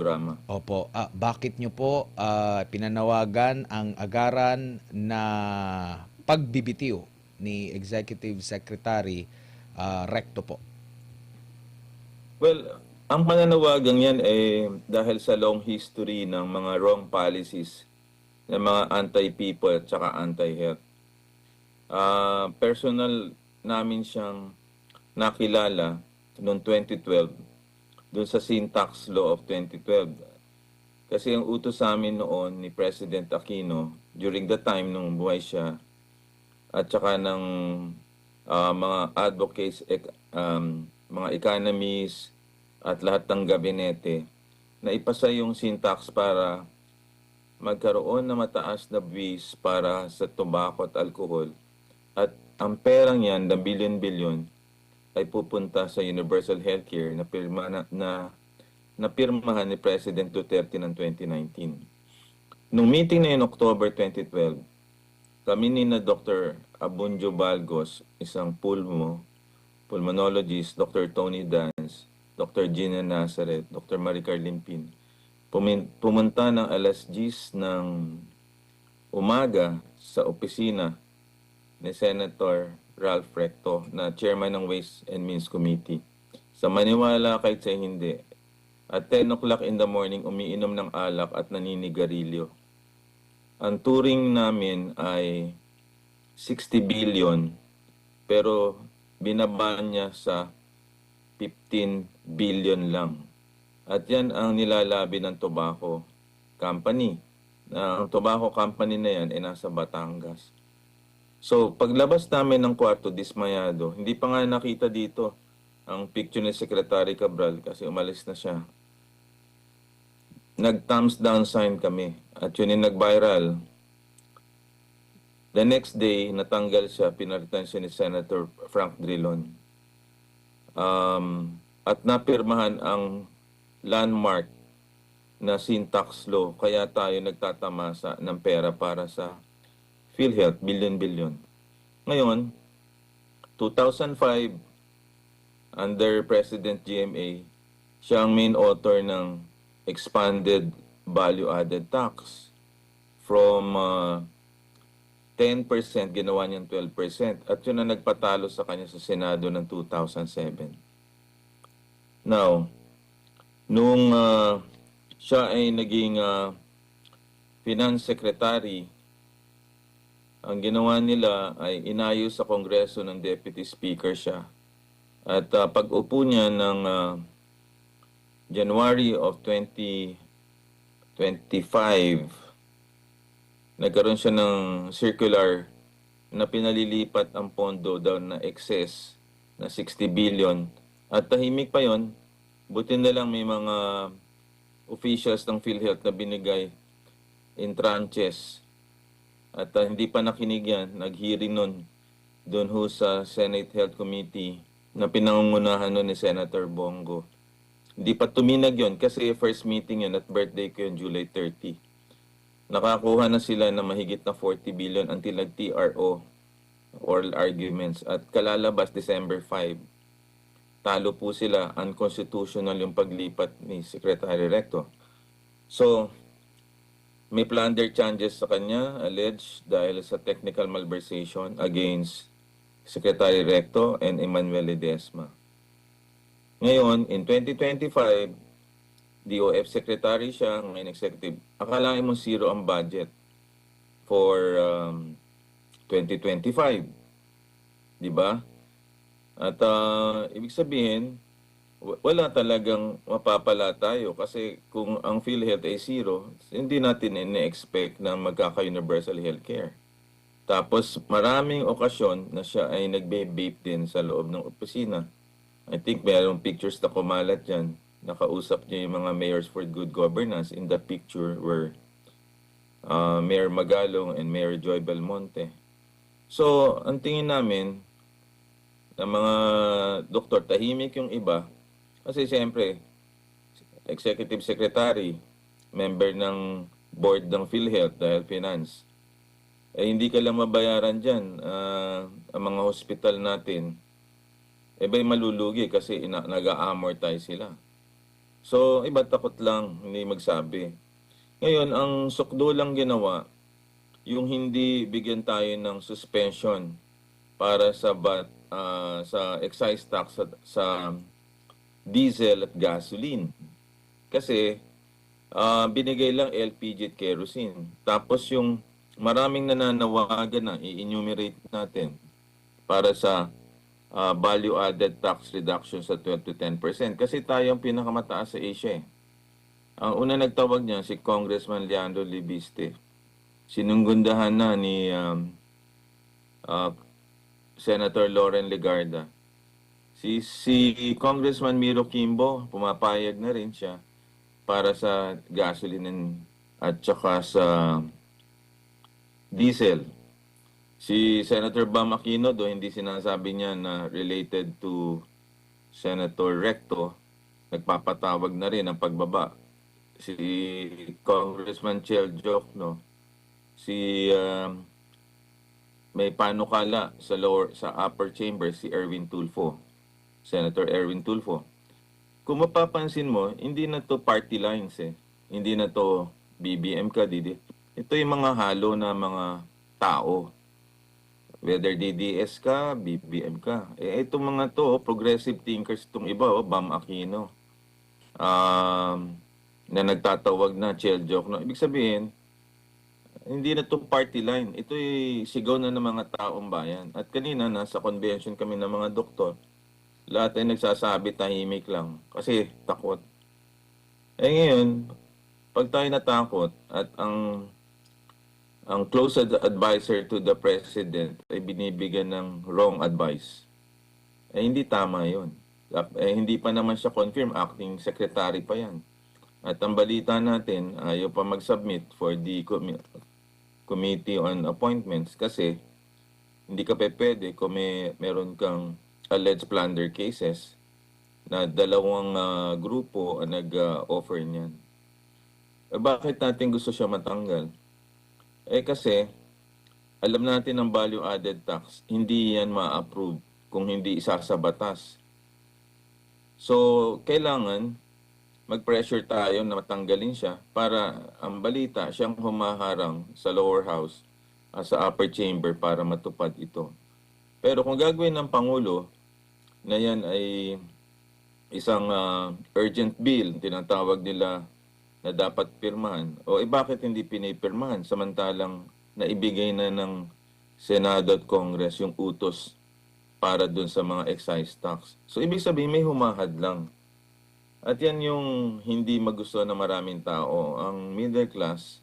programa. Opo, bakit nyo po pinanawagan ang agaran na pagbibitiw ni Executive Secretary Recto po? Well, ang pananawagan yan dahil sa long history ng mga wrong policies ng mga anti-people at saka anti-health. Personal namin siyang nakilala noong 2012 doon sa Syntax Law of 2012. Kasi ang utos sa amin noon ni President Aquino during the time nung buhay siya at saka ng mga advocates, mga economists at lahat ng gabinete na ipasa yung syntax para magkaroon na mataas na buwis para sa tobacco at alcohol. At ang perang yan, na bilyon-bilyon, ay pupunta sa universal healthcare na napirmahan ni President Duterte ng 2019. Nung meeting na yun, October 2012, kami ni na Dr. Abunjo Balgos, isang pulmonologist, Dr. Tony Dance, Dr. Gina Nazareth, Dr. Maricar Limpin, pumunta ng alas 10 ng umaga sa opisina ni Senator Ralph Recto na chairman ng Ways and Means Committee. Sa maniwala kahit sa hindi, at 10 o'clock in the morning umiinom ng alak at naninigarilyo. Ang turing namin ay 60 billion pero binaba niya sa 15 billion lang. At yan ang nilalabi ng tobacco company. Ang tobacco company na yan ay nasa Batangas. So, paglabas namin ng kwarto, dismayado, hindi pa nga nakita dito ang picture ni Secretary Cabral kasi umalis na siya. Nag-thumbs down sign kami at yun yung nag-viral. The next day, natanggal siya, pinalitan siya ni Senator Frank Drilon. At napirmahan ang landmark na syntax law, kaya tayo nagtatamasa ng pera para sa PhilHealth, billion-billion. Ngayon, 2005, under President GMA, siya ang main author ng expanded value-added tax. From 10%, ginawa niyang 12%. At yun ang nagpatalo sa kanya sa Senado ng 2007. Now, nung siya ay naging Finance Secretary, ang ginawa nila ay inayos sa Kongreso ng Deputy Speaker siya. At pag-upo niya ng January of 2025, nagkaroon siya ng circular na pinalilipat ang pondo daw na excess na 60 billion. At tahimik pa yon, buti na lang may mga officials ng PhilHealth na binigay in tranches. At hindi pa nakinig yan, nag-hearing nun doon ho sa Senate Health Committee na pinangungunahan nun ni Senator Bongo. Hindi pa tuminag yon kasi first meeting yun at birthday ko yun, July 30. Nakakuha na sila ng mahigit na 40 billion until nag-TRO, oral arguments, at kalalabas December 5. Talo po sila, unconstitutional yung paglipat ni Secretary Recto. So, may plunder charges sa kanya, alleged dahil sa technical malversation against Secretary Recto and Emmanuel Ledesma. Ngayon, in 2025, DOF Secretary siya, ngayon executive. Akalain mo zero ang budget for 2025. Di ba? At ibig sabihin, wala talagang mapapala tayo kasi kung ang PhilHealth ay zero, hindi natin ine-expect na magkaka-universal healthcare. Tapos maraming okasyon na siya ay nagbe-vape din sa loob ng opisina. I think mayroong pictures na kumalat dyan. Nakausap niya yung mga mayors for good governance. In the picture were Mayor Magalong and Mayor Joy Belmonte. So, ang tingin namin, ng mga doktor, tahimik yung iba, kasi siyempre, executive secretary, member ng board ng PhilHealth dahil finance. Hindi ka lang mabayaran dyan. Ang mga hospital natin, ba'y malulugi kasi nag-a-amortize sila. So, iba takot lang, hindi magsabi. Ngayon, ang sukdo lang ginawa, yung hindi bigyan tayo ng suspension para sa sa excise tax sa diesel at gasoline. Kasi binigay lang LPG at kerosene. Tapos yung maraming nananawagan na i-enumerate natin para sa value added tax reduction sa 12 to 10%. Kasi tayo ang pinakamataas sa Asia eh. Ang una nagtawag niya si Congressman Leandro Libiste. Sinunggundahan na ni uh, Senator Lauren Legarda. Si Congressman Miro Kimbo, pumapayag na rin siya para sa gasoline at saka sa diesel. Si Senator Bam Aquino, do hindi sinasabi niya na related to Senator Recto, nagpapatawag na rin ng pagbaba. Si Congressman Chel Jokno, si may panukala sa upper chamber si Erwin Tulfo, Senator Erwin Tulfo. Kung mapapansin mo, hindi na to party lines eh. Hindi na to BBM ka, Didi. Ito yung mga halo na mga tao. Whether DDS ka, BBM ka. Itong mga to, progressive thinkers itong iba, Bam Aquino. Na nagtatawag na Chel joke. No? Ibig sabihin, hindi na to party line. Ito'y sigaw na ng mga taong bayan. At kanina, nasa convention kami ng mga doktor. Lahat ay nagsasabi tahimik lang. Kasi takot. Ngayon, pag tayo natakot at ang close advisor to the president ay binibigyan ng wrong advice, hindi tama yun. Hindi pa naman siya confirm, acting secretary pa yan. At ang balita natin, ayaw pa mag-submit for the Committee on Appointments kasi hindi ka pwede kung meron kang alleged plunder cases na dalawang grupo ang nag-offer niyan. Bakit natin gusto siya matanggal? Kasi alam natin ang value added tax, hindi yan ma-approve kung hindi isa sa batas. So, kailangan mag-pressure tayo na matanggalin siya para ang balita siyang humaharang sa lower house sa upper chamber para matupad ito. Pero kung gagawin ng Pangulo na yan ay isang urgent bill, tinatawag nila na dapat pirmahan, bakit hindi pinipirmahan samantalang naibigay na ng Senado at Congress yung utos para dun sa mga excise tax. So, ibig sabihin may humahad lang. At yan yung hindi magustuhan ng maraming tao. Ang middle class,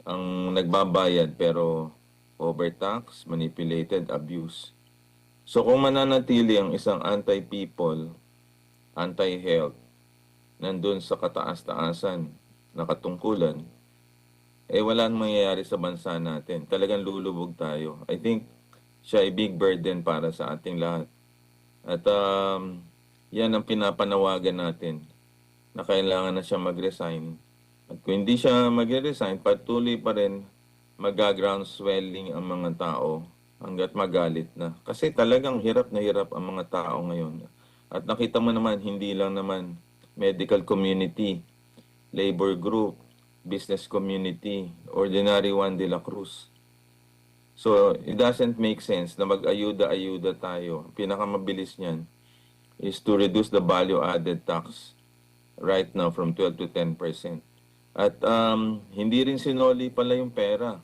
ang nagbabayad pero overtax, manipulated, abuse. So kung mananatili ang isang anti-people, anti-health, nandun sa kataas-taasan na katungkulan, wala nang mangyayari sa bansa natin. Talagang lulubog tayo. I think siya ay big burden para sa ating lahat. At yan ang pinapanawagan natin na kailangan na siya mag-resign. At kung hindi siya mag-resign, patuloy pa rin mag-ground swelling ang mga tao hanggat magalit na. Kasi talagang hirap na hirap ang mga tao ngayon. At nakita mo naman, hindi lang naman medical community, labor group, business community, ordinary Juan de la Cruz. So, it doesn't make sense na mag-ayuda-ayuda tayo. Pinakamabilis niyan is to reduce the value added tax right now from 12 to 10%. At hindi rin sinoli pala yung pera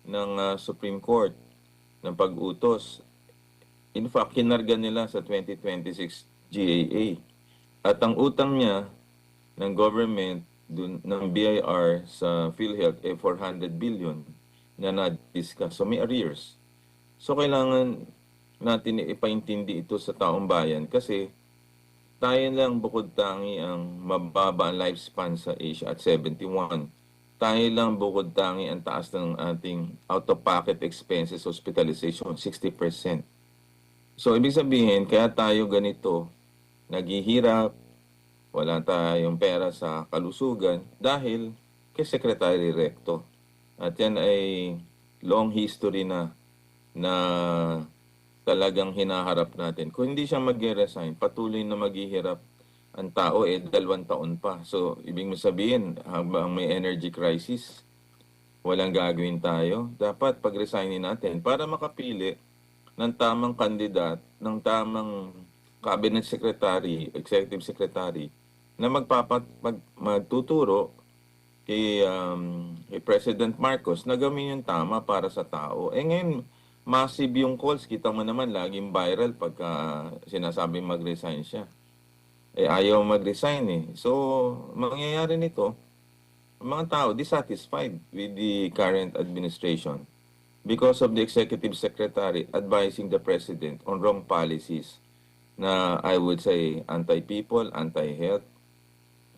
ng Supreme Court ng pag-utos. In fact, kinarga nila sa 2026 GAA. At ang utang niya ng government ng BIR sa PhilHealth 400 billion na na-discuss. So may arrears. So kailangan natin ipaintindi ito sa taong bayan kasi tayo lang bukod tangi ang mababa ang lifespan sa Asia at 71. Tayo lang bukod tangi ang taas ng ating out-of-pocket expenses hospitalization, 60%. So ibig sabihin, kaya tayo ganito, naghihirap, wala tayong pera sa kalusugan dahil kay Secretary Recto. At yan ay long history na talagang hinaharap natin. Kung hindi siya mag-resign, patuloy na maghihirap ang tao 2 taon pa. So, ibig mo sabihin, habang may energy crisis, walang gagawin tayo. Dapat pag-resignin natin para makapili ng tamang kandidat, ng tamang cabinet secretary, executive secretary, na magtuturo kay President Marcos na gawin yung tama para sa tao. Eh ngayon, massive yung calls. Kita mo naman, laging viral pagka sinasabing mag-resign siya. Eh ayaw mag-resign eh. So, mangyayari nito, ang mga tao dissatisfied with the current administration because of the executive secretary advising the president on wrong policies na I would say anti-people, anti-health,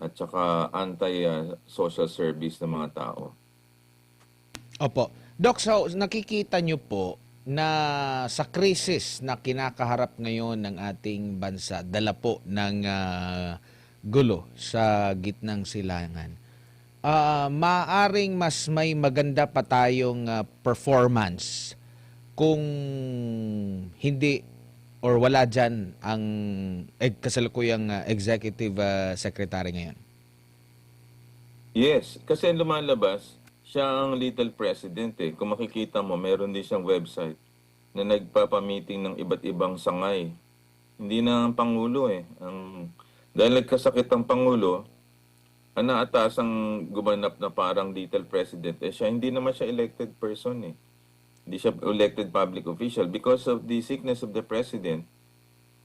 at saka anti-social service ng mga tao. Opo. Doc, so nakikita nyo po na sa krisis na kinakaharap ngayon ng ating bansa, dala po ng gulo sa gitnang silangan, maaring mas may maganda pa tayong performance kung hindi or wala dyan ang kasalukuyang executive secretary ngayon. Yes, kasi lumalabas, siya ang little president eh. Kung makikita mo, meron din siyang website na nagpapamiting ng iba't ibang sangay. Hindi na ang Pangulo eh. Dahil nagkasakit ang Pangulo, ang naatasang gumanap na parang little president eh siya. Hindi naman siya elected person eh. Hindi siya elected public official. Because of the sickness of the president,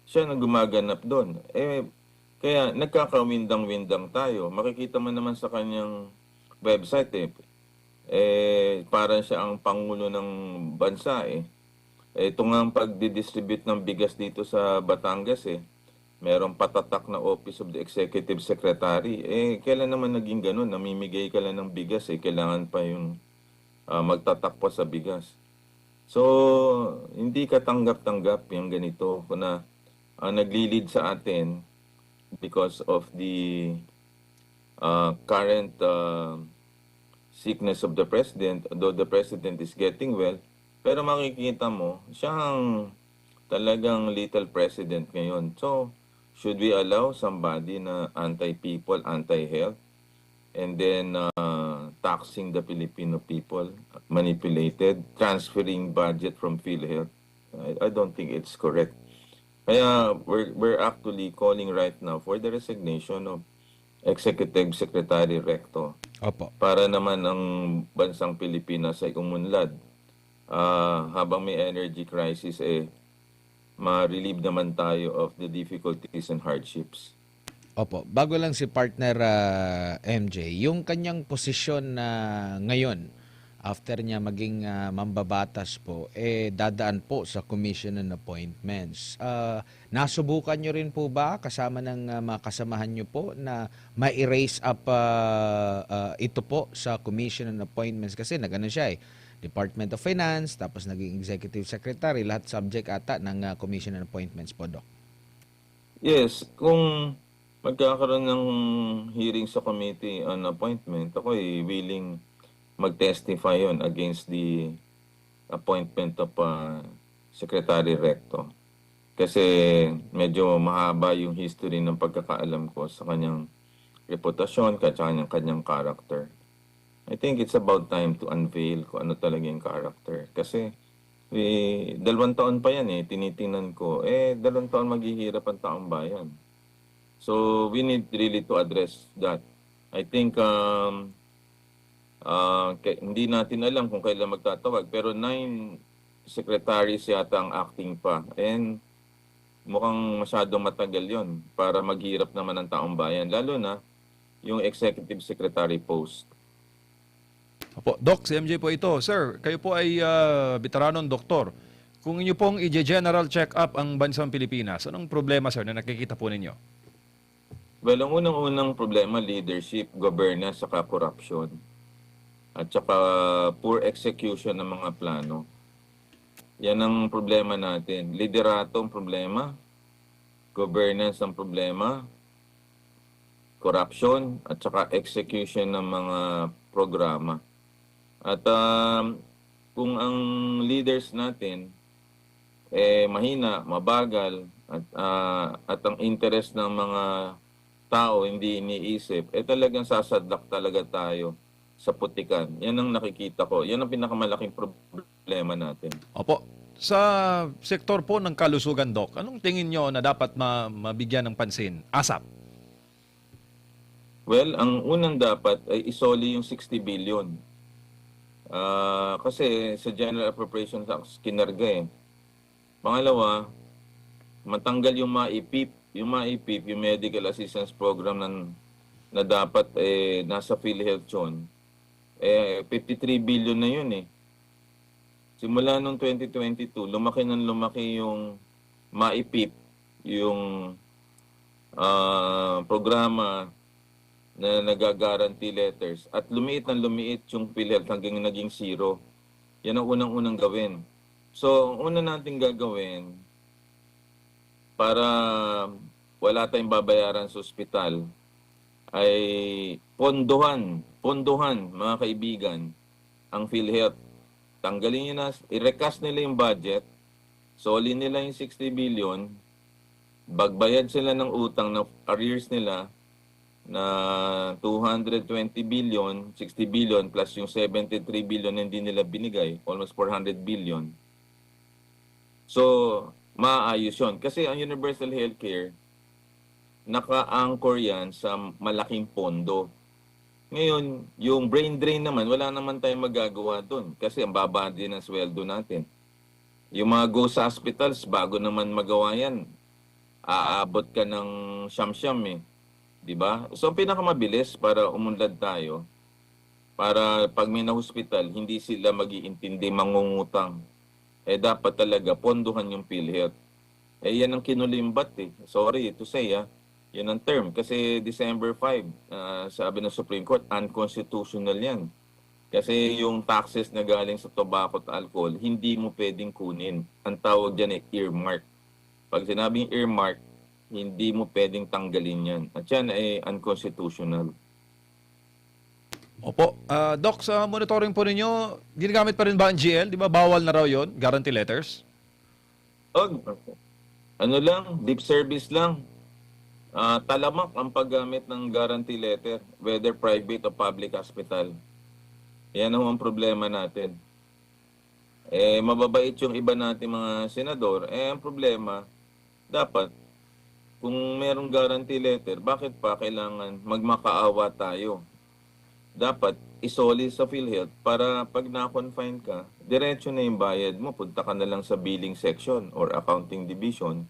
siya nang gumaganap doon. Eh, kaya nagkakawindang-windang tayo. Makikita mo naman sa kanyang website parang siya ang pangulo ng bansa eh. Ito nga ang pagdidistribute ng bigas dito sa Batangas merong patatak na Office of the Executive Secretary. Kailan naman naging ganun? Namimigay ka lang ng bigas kailangan pa yung magtatak pa sa bigas. So, hindi katanggap-tanggap yung ganito na naglilid sa atin because of the current sickness of the president, though the president is getting well, pero makikita mo, siya ang talagang little president ngayon. So, should we allow somebody na anti-people, anti-health, and then taxing the Filipino people, manipulated, transferring budget from PhilHealth? I don't think it's correct. Kaya we're actually calling right now for the resignation of Executive Secretary Recto. Opo. Para naman ang bansang Pilipinas ay umunlad. Habang may energy crisis, ma-relieve naman tayo of the difficulties and hardships. Opo. Bago lang si partner MJ, yung kanyang posisyon na ngayon, after niya maging mambabatas po, dadaan po sa Commission on Appointments. Nasubukan nyo rin po ba, kasama ng mga kasamahan nyo po, na ma-erase up ito po sa Commission on Appointments? Kasi nagano siya Department of Finance, tapos naging Executive Secretary, lahat subject ata ng Commission on Appointments po, Doc. Yes, kung magkakaroon ng hearing sa Committee on Appointment, ako willing mag-testify yon against the appointment of Secretary Recto. Kasi medyo mahaba yung history ng pagkakaalam ko sa kanyang reputasyon, at kanyang character. I think it's about time to unveil kung ano talaga yung character. Kasi 2 taon pa yan tinitingnan ko. 2 taon maghihirap ang taong bayan. So we need really to address that. I think hindi natin alam kung kailan magtatawag, pero 9 secretaries yata ang acting pa. And mukhang masyadong matagal yon para maghirap naman ang taong bayan, lalo na yung executive secretary post. Opo, Doc, si MJ po ito. Sir, kayo po ay veteranong doktor. Kung inyo pong i-general check-up ang bansang Pilipinas, anong problema, sir, na nakikita po ninyo? Well, ang unang-unang problema, leadership, governance, saka corruption. At saka poor execution ng mga plano. Yan ang problema natin. Liderato ang problema, governance ang problema, corruption, at saka execution ng mga programa. At kung ang leaders natin mahina, mabagal, at ang interest ng mga tao hindi iniisip, talagang sasadlak talaga tayo sa putikan. Yan ang nakikita ko. Yan ang pinakamalaking problema natin. Opo. Sa sektor po ng kalusugan, Doc, anong tingin nyo na dapat mabigyan ng pansin? ASAP. Well, ang unang dapat ay isoli yung 60 billion. Kasi sa General Appropriations Act, kinarga eh. Pangalawa, matanggal yung MAIPIP. Yung MAIPIP, yung Medical Assistance Program na dapat nasa PhilHealth yun. 53 billion na yun eh. Simula nung 2022, lumaki yung MAIPIP, yung programa na nagagaranty letters. At lumiit yung PhilHealth hanggang naging zero. Yan ang unang-unang gawin. So, ang una natin gagawin para wala tayong babayaran sa ospital ay pondohan mga kaibigan ang PhilHealth. Tanggalin nyo na, i-recast nila yung budget, soli nila yung 60 billion, bagbayad sila ng utang na arrears nila na 220 billion, 60 billion plus yung 73 billion na hindi nila binigay, almost 400 billion. So, maayos yun. Kasi ang universal healthcare, naka-anchor yan sa malaking pondo. Ngayon, yung brain drain naman, wala naman tayong magagawa doon kasi ang baba din ang sweldo natin. Yung mga go sa hospitals, bago naman magawa yan, aabot ka ng siyam-siyam eh. Diba? So, ang pinakamabilis para umunlad tayo, para pag may na-hospital, hindi sila mag-iintindi mangungutang. Dapat talaga ponduhan yung PhilHealth. Yan ang kinulimbat eh. Sorry to say yan ang term. Kasi December 5, sabi ng Supreme Court, unconstitutional yan. Kasi yung taxes na galing sa tobacco at alcohol, hindi mo pwedeng kunin. Ang tawag dyan ay earmark. Pag sinabing earmark, hindi mo pwedeng tanggalin yan. At yan ay unconstitutional. Opo. Doc, sa monitoring po ninyo, ginagamit pa rin ba ang GL? Di ba bawal na raw yon, guarantee letters? Ano lang, deep service lang. Talamak ang paggamit ng guarantee letter, whether private o public hospital. Yan ang problema natin. Mababait yung iba natin mga senador. Ang problema, dapat, kung merong guarantee letter, bakit pa kailangan magmakaawa tayo? Dapat isoli sa PhilHealth para pag na-confine ka, diretso na yung bayad mo, punta ka na lang sa billing section or accounting division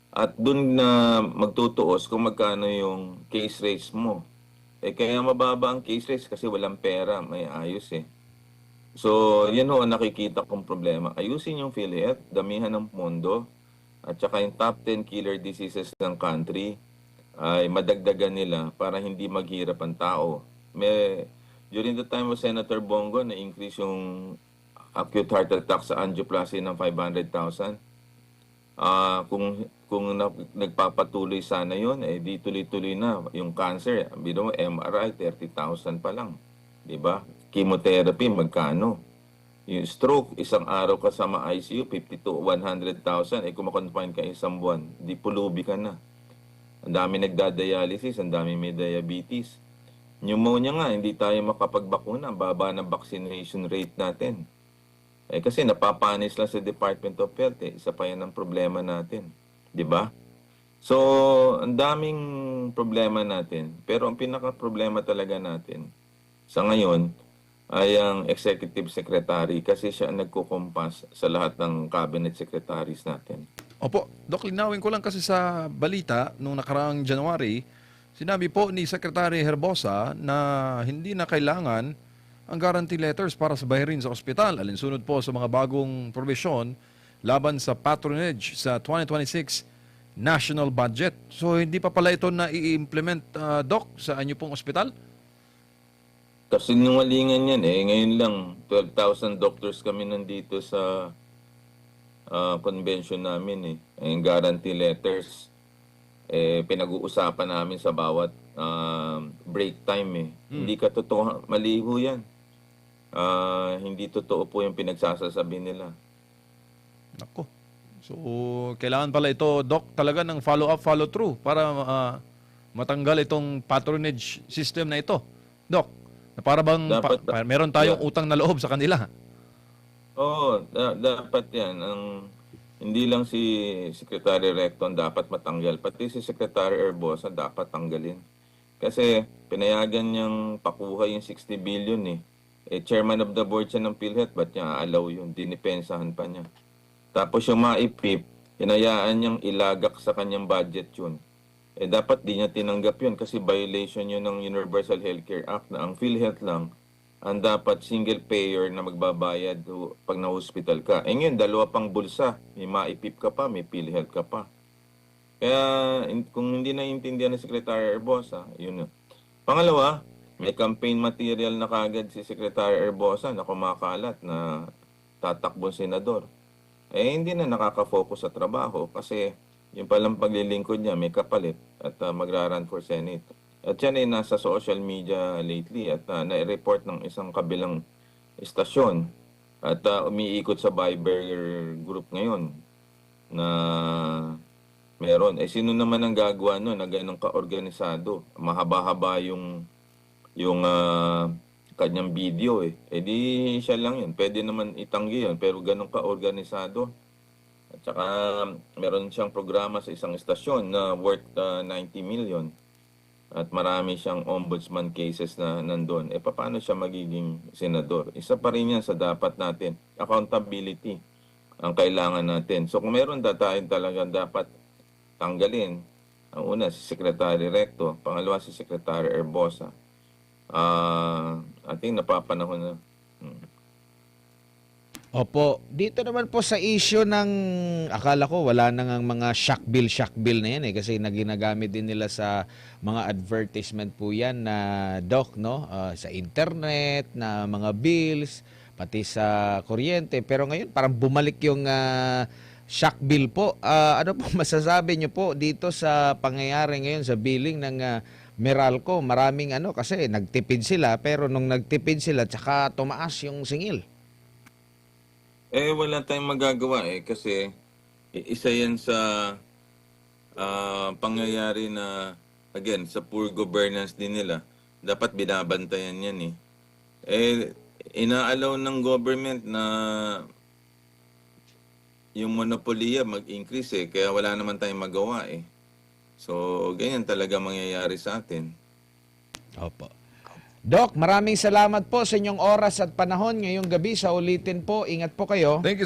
at dun na magtutuos kung magkano yung case rates mo. Kaya mababa ang case rates kasi walang pera, may ayos eh. So, yan ho ang nakikita kong problema. Ayusin yung PhilHealth, damihan ng pondo, at saka yung top 10 killer diseases ng country ay madagdagan nila para hindi maghirap ang tao. During the time of Senator Bongo, na-increase yung acute heart attack sa angioplasty ng 500,000. Kung nagpapatuloy sana yun, di tuloy-tuloy na. Yung cancer, biro mo, MRI, 30,000 pa lang. Diba? Chemotherapy, magkano? Yung stroke, isang araw ka sa ICU, 50 to 100,000. Kung makonfine ka isang buwan, di pulubi ka na. Ang dami nagda-dialysis, ang dami may diabetes. Pneumonia nga, hindi tayo makapagbakuna. Ang baba ng vaccination rate natin. Kasi napapanis lang sa Department of Health. Isa pa yan ang problema natin. Di ba? So, ang daming problema natin. Pero ang pinaka-problema talaga natin sa ngayon ay ang Executive Secretary kasi siya ang nagkukumpas sa lahat ng Cabinet Secretaries natin. Opo. Doc, linawin ko lang kasi sa balita nung nakaraang January, sinabi po ni Secretary Herbosa na hindi na kailangan ang guarantee letters para sa bayarin sa ospital. Alinsunod po sa mga bagong provision laban sa patronage sa 2026 national budget. So hindi pa pala ito na i-implement, Doc, sa anyo pong ospital? Kasi nungalingan yan Ngayon lang, 12,000 doctors kami nandito sa convention namin Yung guarantee letters. Pinag-uusapan namin sa bawat break time Hindi ka totoo, maliho yan. Hindi totoo po yung pinagsasasabi nila. Nako. So, kailangan pala ito, Doc, talaga ng follow-up, follow-through para matanggal itong patronage system na ito, Doc? Na para bang meron tayong utang na loob sa kanila. Oo, dapat yan. Hindi lang si Secretary Recton dapat matanggal, pati si Secretary Herbosa dapat tanggalin. Kasi pinayagan niyang pakuha yung 60 billion eh. Chairman of the board siya ng PhilHealth, ba't niya allow yun? Dinipensahan pa niya. Tapos yung maipip, hinayaan niyang ilagak sa kanyang budget yun. Dapat di niya tinanggap yun kasi violation yun ng Universal Healthcare Act na ang PhilHealth lang ang dapat single payer na magbabayad pag na-hospital ka. Ngayon, dalawa pang bulsa. May maipip ka pa, may PhilHealth ka pa. Kaya kung hindi naiintindihan ng Secretary Herbosa, yun yun. Pangalawa, may campaign material na kagad si Secretary Herbosa na kumakalat na tatakbong senador. Hindi na nakaka-focus sa trabaho kasi yung palang paglilingkod niya may kapalit at magra-run for Senate. At yan ay nasa social media lately at na-report ng isang kabilang istasyon at umiikot sa Viber group ngayon na meron. Sino naman ang gagawa nun na ganun ka-organisado? Mahaba-haba yung kanyang video eh. Di siya lang yun. Pwede naman itanggi yun pero ganun ka-organisado. At saka meron siyang programa sa isang istasyon na worth 90 million. At marami siyang ombudsman cases na nandun. Paano siya magiging senador? Isa pa rin yan sa dapat natin. Accountability ang kailangan natin. So kung meron tayo talagang dapat tanggalin, ang una si Secretary Recto, pangalawa si Secretary Herbosa. I think napapanahon na. Opo, dito naman po sa issue ng, akala ko wala na ngang mga shock bill na yan kasi ginagamit din nila sa mga advertisement po yan na Doc, no? Sa internet, na mga bills, pati sa kuryente. Pero ngayon parang bumalik yung shock bill po. Ano po masasabi nyo po dito sa pangyayari ngayon sa billing ng Meralco? Maraming kasi nagtipid sila pero nung nagtipid sila tsaka tumaas yung singil. Wala tayong magagawa kasi isa yan sa pangyayari na, again, sa poor governance din nila. Dapat binabantayan yan inaalaw ng government na yung monopolya mag-increase kaya wala naman tayong magawa So, ganyan talaga mangyayari sa atin. Opo. Doc, maraming salamat po sa inyong oras at panahon ngayong gabi. Sa ulitin po, ingat po kayo. Thank you.